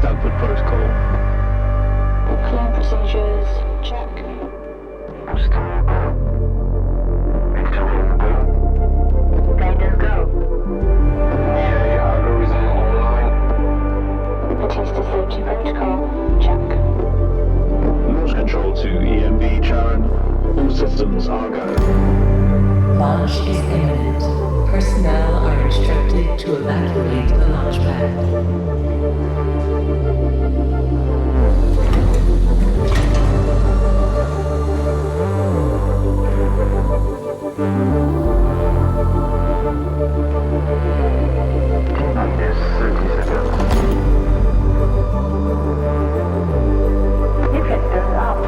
Stagford Protocol. Clean procedures, check. Guidance go. Okay, algorithm online. Batista safety protocol, check. Launch control to EMB Charon. All systems are go. Launch is imminent. Personnel are instructed to evacuate the launch pad. Yes, 30 seconds. Deflectors up.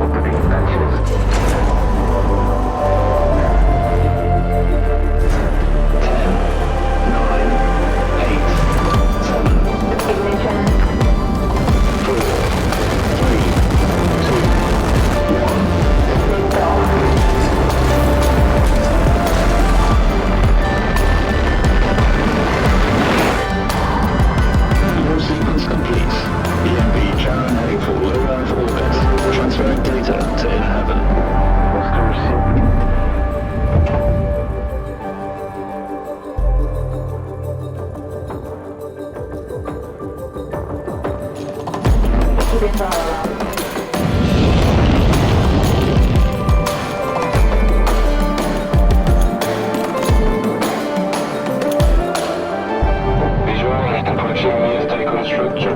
Opening matches. 10, 9, 8, 7, Ignition. 4, 3, 2, 1. Lift off. Launch sequence complete. EMB Charon heading for low Earth orbit. Transferring data to inner heaven. Master received. Lift off. Visualize the Proximius Tycho structure.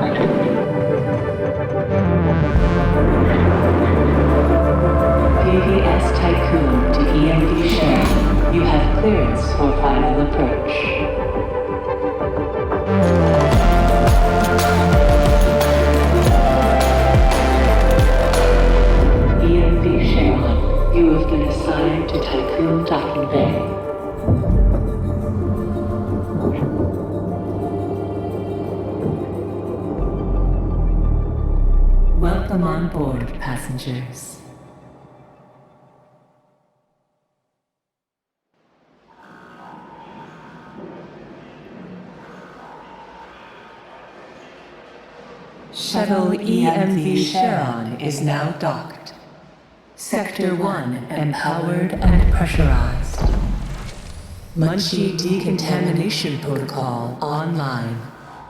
PVS Tycoon to EMD Sharon. You have clearance for final approach. EMD Sharon, you have been assigned to Tycoon Docking Bay. Welcome on board, passengers. Shuttle EMV Sharon is now docked. Sector 1 empowered and pressurized. Munchie decontamination protocol online.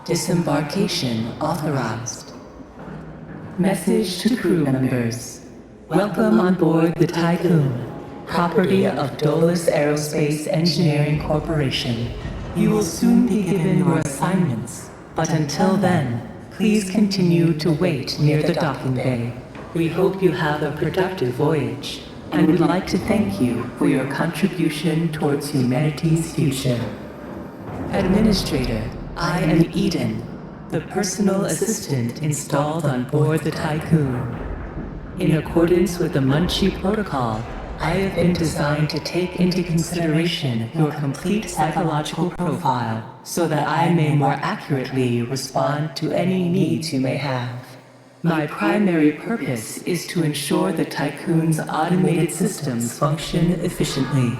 Disembarkation authorized. Message to crew members. Welcome on board the Tycoon, property of Dolus Aerospace Engineering Corporation. You will soon be given your assignments, but until then, please continue to wait near the docking bay. We hope you have a productive voyage, and would like to thank you for your contribution towards humanity's future. Administrator, I am Eden, the personal assistant installed on board the Tycoon. In accordance with the Munchie Protocol, I have been designed to take into consideration your complete psychological profile so that I may more accurately respond to any needs you may have. My primary purpose is to ensure the Tycoon's automated systems function efficiently.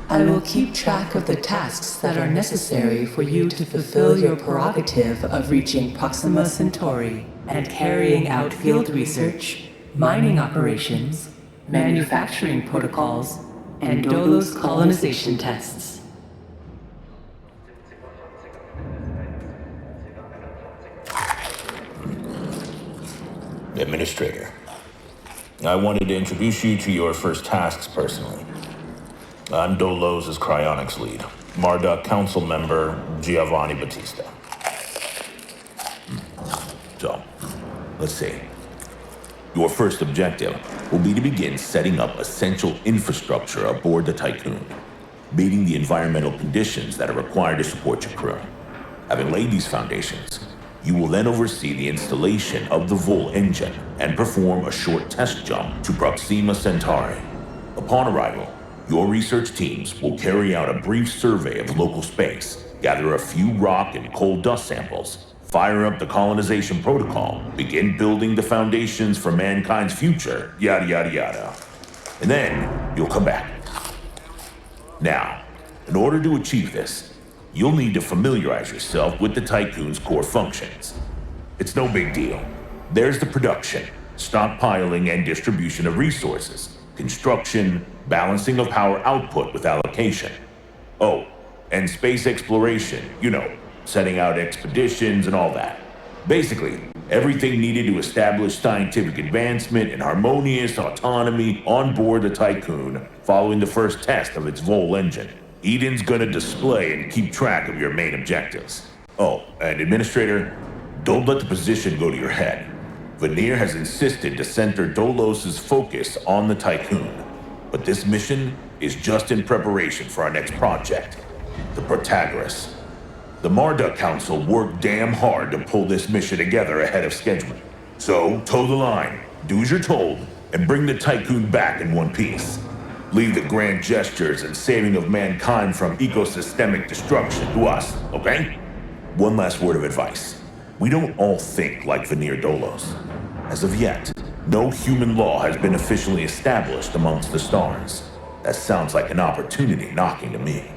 I will keep track of the tasks that are necessary for you to fulfill your prerogative of reaching Proxima Centauri and carrying out field research, mining operations, manufacturing protocols, and Dolos colonization tests. Administrator, I wanted to introduce you to your first tasks personally. I'm Dolos' cryonics lead, Marduk council member Giovanni Batista. So, let's see. Your first objective will be to begin setting up essential infrastructure aboard the Tycoon, meeting the environmental conditions that are required to support your crew. Having laid these foundations, you will then oversee the installation of the Vol engine and perform a short test jump to Proxima Centauri. Upon arrival, your research teams will carry out a brief survey of local space, gather a few rock and coal dust samples, fire up the colonization protocol, begin building the foundations for mankind's future, yada yada yada. And then you'll come back. Now, in order to achieve this, you'll need to familiarize yourself with the Tycoon's core functions. It's no big deal. There's the production, stockpiling, and distribution of resources, construction, balancing of power output with allocation. Oh, and space exploration, setting out expeditions and all that. Basically, everything needed to establish scientific advancement and harmonious autonomy on board the Tycoon following the first test of its Vol engine. Eden's gonna display and keep track of your main objectives. Oh, and Administrator, don't let the position go to your head. Veneer has insisted to center Dolos's focus on the Tycoon, but this mission is just in preparation for our next project, the Protagoras. The Marduk Council worked damn hard to pull this mission together ahead of schedule. So, toe the line, do as you're told, and bring the Tycoon back in one piece. Leave the grand gestures and saving of mankind from ecosystemic destruction to us, okay? One last word of advice. We don't all think like Veneer Dolos. As of yet, no human law has been officially established amongst the stars. That sounds like an opportunity knocking to me.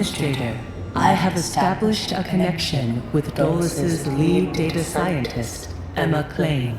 Administrator, I have established a connection with Dolus's lead data scientist, Emma Klein.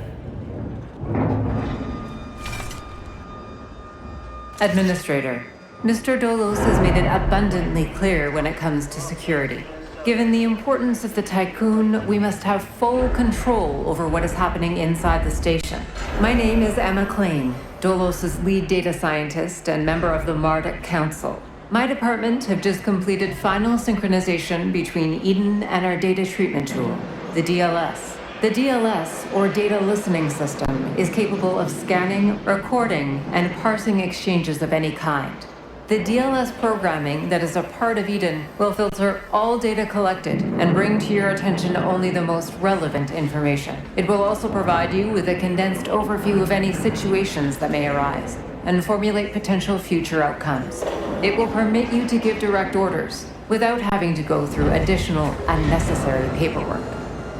Administrator, Mr. Dolos has made it abundantly clear when it comes to security. Given the importance of the Tycoon, we must have full control over what is happening inside the station. My name is Emma Klein, Dolos's lead data scientist and member of the Marduk Council. My department have just completed final synchronization between Eden and our data treatment tool, the DLS. The DLS, or Data Listening System, is capable of scanning, recording, and parsing exchanges of any kind. The DLS programming that is a part of Eden will filter all data collected and bring to your attention only the most relevant information. It will also provide you with a condensed overview of any situations that may arise and formulate potential future outcomes. It will permit you to give direct orders without having to go through additional unnecessary paperwork.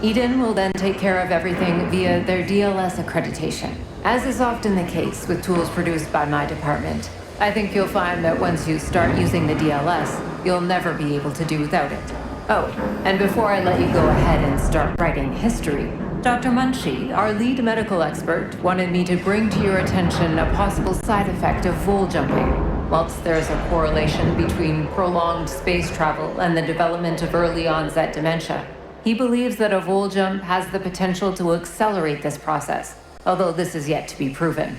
Eden will then take care of everything via their DLS accreditation. As is often the case with tools produced by my department, I think you'll find that once you start using the DLS, you'll never be able to do without it. Oh, and before I let you go ahead and start writing history, Dr. Munchie, our lead medical expert, wanted me to bring to your attention a possible side effect of vol jumping. Whilst there's a correlation between prolonged space travel and the development of early onset dementia, he believes that a vol jump has the potential to accelerate this process, although this is yet to be proven.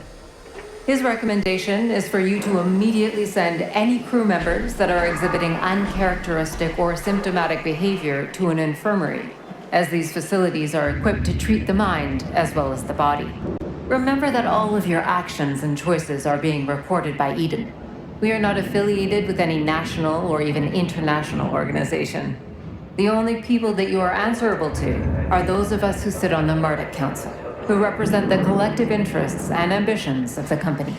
His recommendation is for you to immediately send any crew members that are exhibiting uncharacteristic or symptomatic behavior to an infirmary, as these facilities are equipped to treat the mind as well as the body. Remember that all of your actions and choices are being recorded by Eden. We are not affiliated with any national or even international organization. The only people that you are answerable to are those of us who sit on the Marduk Council, who represent the collective interests and ambitions of the company.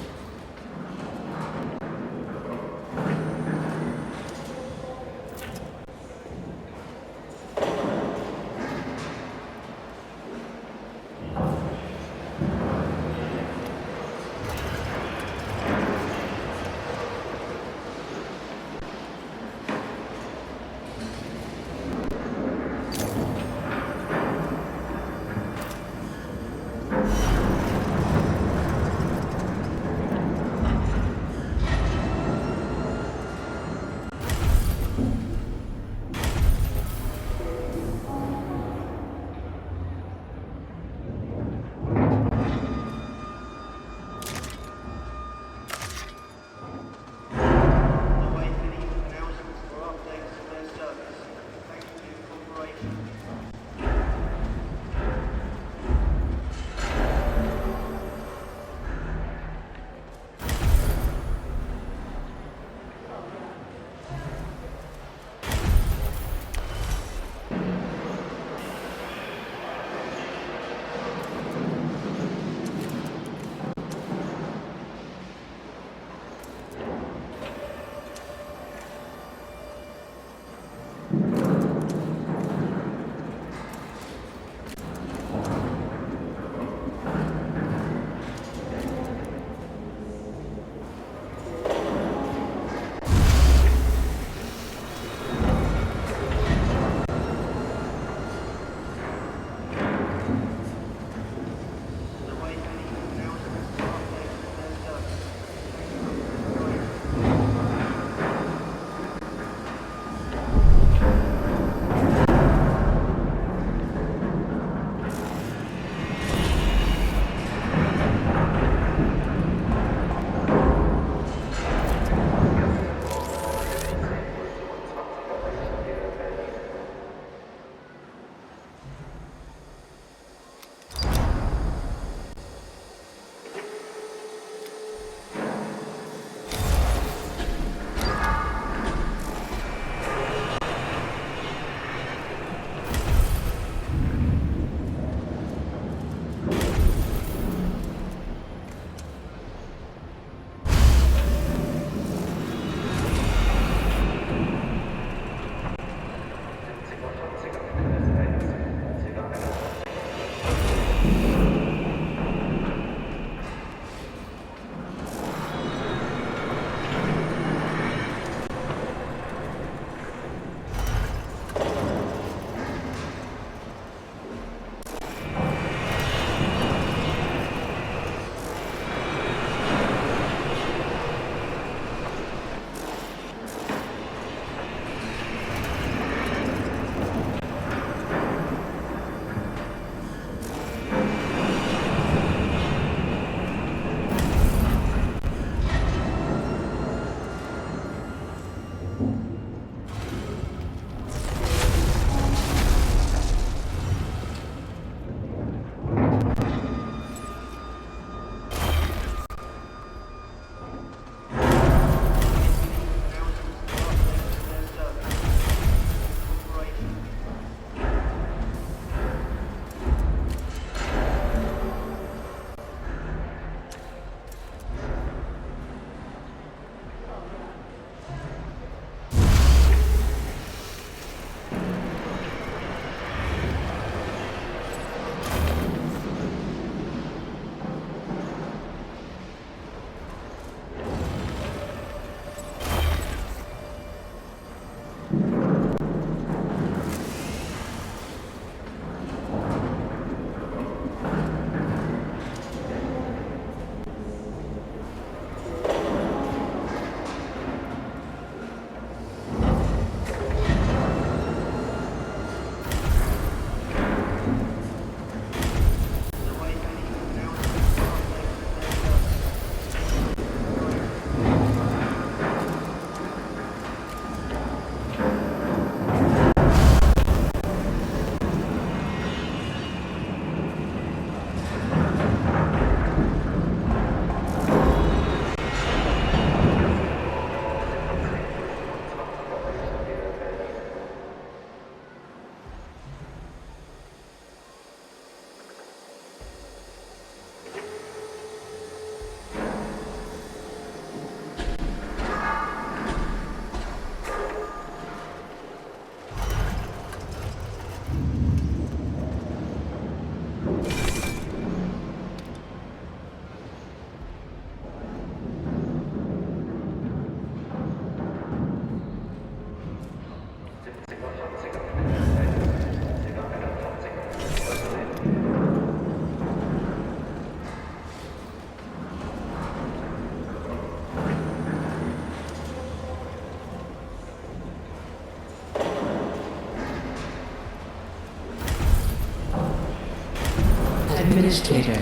Administrator,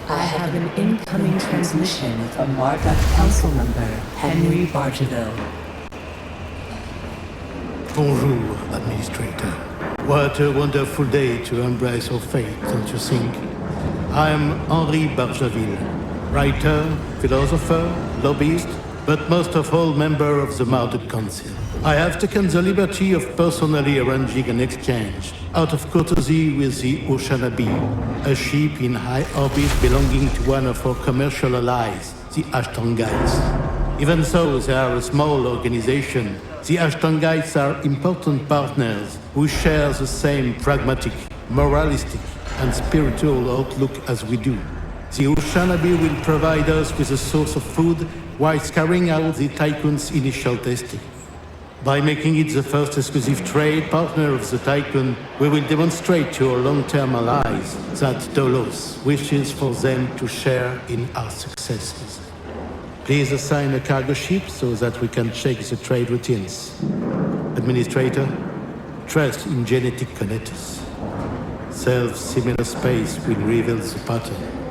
I have an incoming transmission from Marduk Council Member Henry Bargeville. Bonjour, Administrator. What a wonderful day to embrace our fate, don't you think? I am Henri Bargeville, writer, philosopher, lobbyist, but most of all member of the Marduk Council. I have taken the liberty of personally arranging an exchange, out of courtesy with the Oceanabe, a ship in high orbit belonging to one of our commercial allies, the Ashtongites. Even though they are a small organization, the Ashtongites are important partners who share the same pragmatic, moralistic, and spiritual outlook as we do. The Oceanabe will provide us with a source of food whilst carrying out the Tycoon's initial testing. By making it the first exclusive trade partner of the Tycoon, we will demonstrate to our long-term allies that Dolos wishes for them to share in our successes. Please assign a cargo ship so that we can check the trade routines. Administrator, trust in genetic connectors. Self-similar space will reveal the pattern.